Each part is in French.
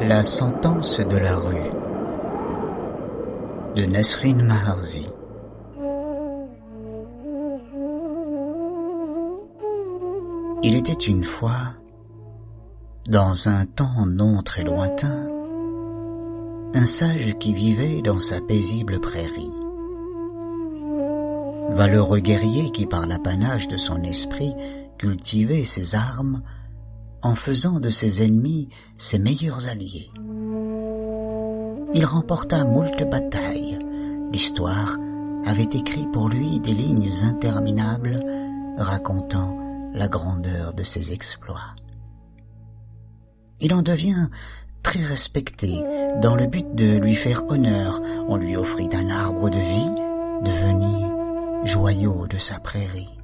La sentence de la rue de Nesrine Maharzi. Il était une fois, dans un temps non très lointain, un sage qui vivait dans sa paisible prairie. Valeureux guerrier qui par l'apanage de son esprit cultivait ses armes en faisant de ses ennemis ses meilleurs alliés. Il remporta moult batailles. L'histoire avait écrit pour lui des lignes interminables racontant la grandeur de ses exploits. Il en devient très respecté. Dans le but de lui faire honneur, on lui offrit un arbre de vie devenu joyau de sa prairie.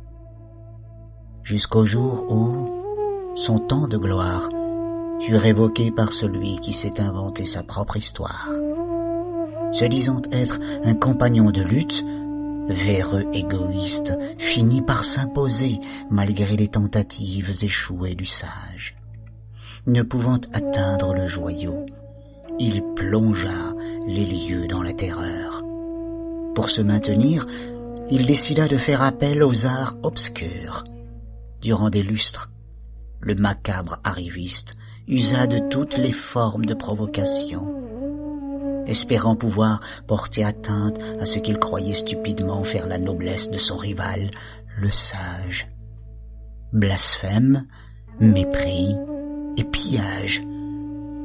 Jusqu'au jour où son temps de gloire fut révoqué par celui qui s'est inventé sa propre histoire. Se disant être un compagnon de lutte, véreux égoïste finit par s'imposer malgré les tentatives échouées du sage. Ne pouvant atteindre le joyau, il plongea les lieux dans la terreur. Pour se maintenir, il décida de faire appel aux arts obscurs. Durant des lustres, le macabre arriviste usa de toutes les formes de provocation, espérant pouvoir porter atteinte à ce qu'il croyait stupidement faire la noblesse de son rival, le sage. Blasphème, mépris et pillage,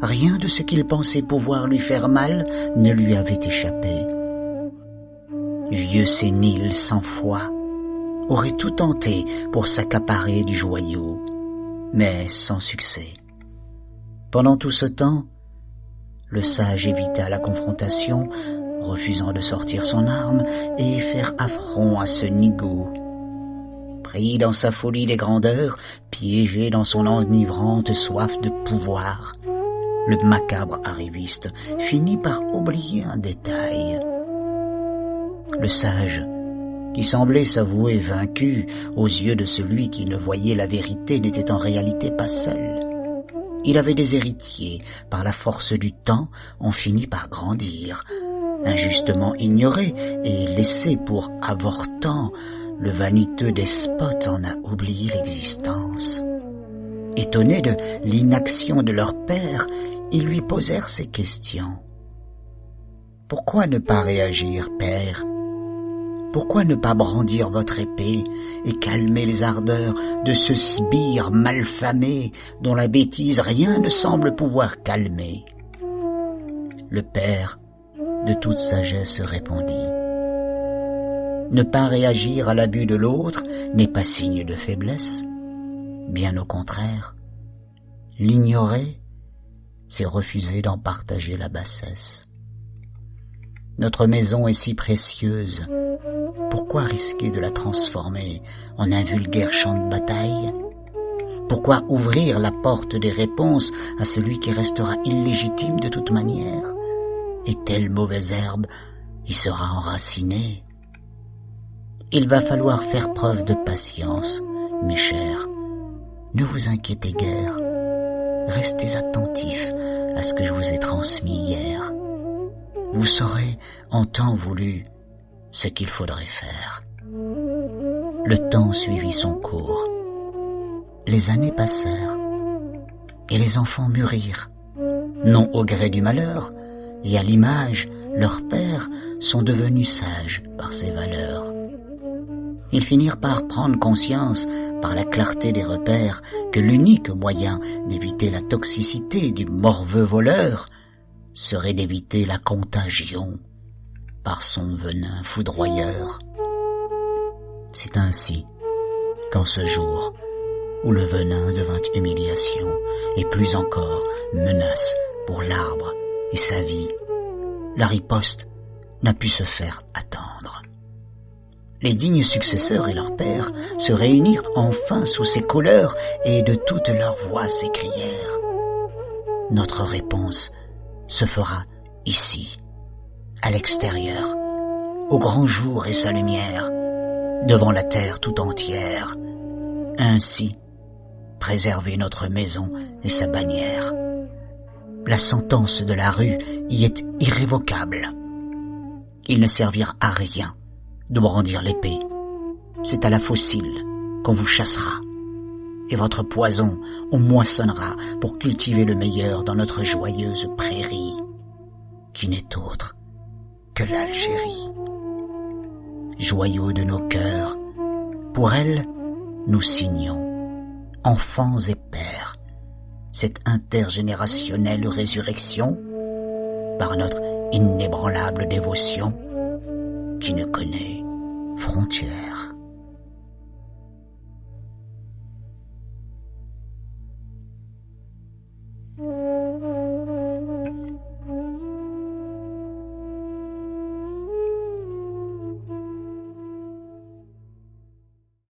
rien de ce qu'il pensait pouvoir lui faire mal ne lui avait échappé. Vieux sénile sans foi aurait tout tenté pour s'accaparer du joyau, mais sans succès. Pendant tout ce temps, le sage évita la confrontation, refusant de sortir son arme et faire affront à ce nigaud. Pris dans sa folie des grandeurs, piégé dans son enivrante soif de pouvoir, le macabre arriviste finit par oublier un détail. Le sage, qui semblait s'avouer vaincu aux yeux de celui qui ne voyait la vérité, n'était en réalité pas seul. Il avait des héritiers. Par la force du temps, on finit par grandir. Injustement ignoré et laissé pour avortant, le vaniteux despote en a oublié l'existence. Étonnés de l'inaction de leur père, ils lui posèrent ces questions. Pourquoi ne pas réagir, père ? Pourquoi ne pas brandir votre épée et calmer les ardeurs de ce sbire malfamé dont la bêtise rien ne semble pouvoir calmer ? Le père, de toute sagesse, répondit. Ne pas réagir à l'abus de l'autre n'est pas signe de faiblesse. Bien au contraire, l'ignorer, c'est refuser d'en partager la bassesse. Notre maison est si précieuse. Pourquoi risquer de la transformer en un vulgaire champ de bataille ? Pourquoi ouvrir la porte des réponses à celui qui restera illégitime de toute manière ? Et telle mauvaise herbe y sera enracinée. Il va falloir faire preuve de patience, mes chers. Ne vous inquiétez guère. Restez attentifs à ce que je vous ai transmis hier. Vous saurez en temps voulu ce qu'il faudrait faire. Le temps suivit son cours. Les années passèrent et les enfants mûrirent, non au gré du malheur, et à l'image, leurs pères sont devenus sages par ces valeurs. Ils finirent par prendre conscience, par la clarté des repères, que l'unique moyen d'éviter la toxicité du morveux voleur serait d'éviter la contagion par son venin foudroyeur. C'est ainsi qu'en ce jour où le venin devint humiliation et plus encore menace pour l'arbre et sa vie, la riposte n'a pu se faire attendre. Les dignes successeurs et leurs pères se réunirent enfin sous ses couleurs et de toutes leurs voix s'écrièrent. Notre réponse se fera ici, à l'extérieur, au grand jour et sa lumière, devant la terre tout entière. Ainsi, préserver notre maison et sa bannière. La sentence de la rue y est irrévocable. Il ne servira à rien de brandir l'épée. C'est à la faucille qu'on vous chassera, et votre poison on moissonnera pour cultiver le meilleur dans notre joyeuse prairie, qui n'est autre que l'Algérie. Joyau de nos cœurs, pour elle, nous signons, enfants et pères, cette intergénérationnelle résurrection par notre inébranlable dévotion qui ne connaît frontières.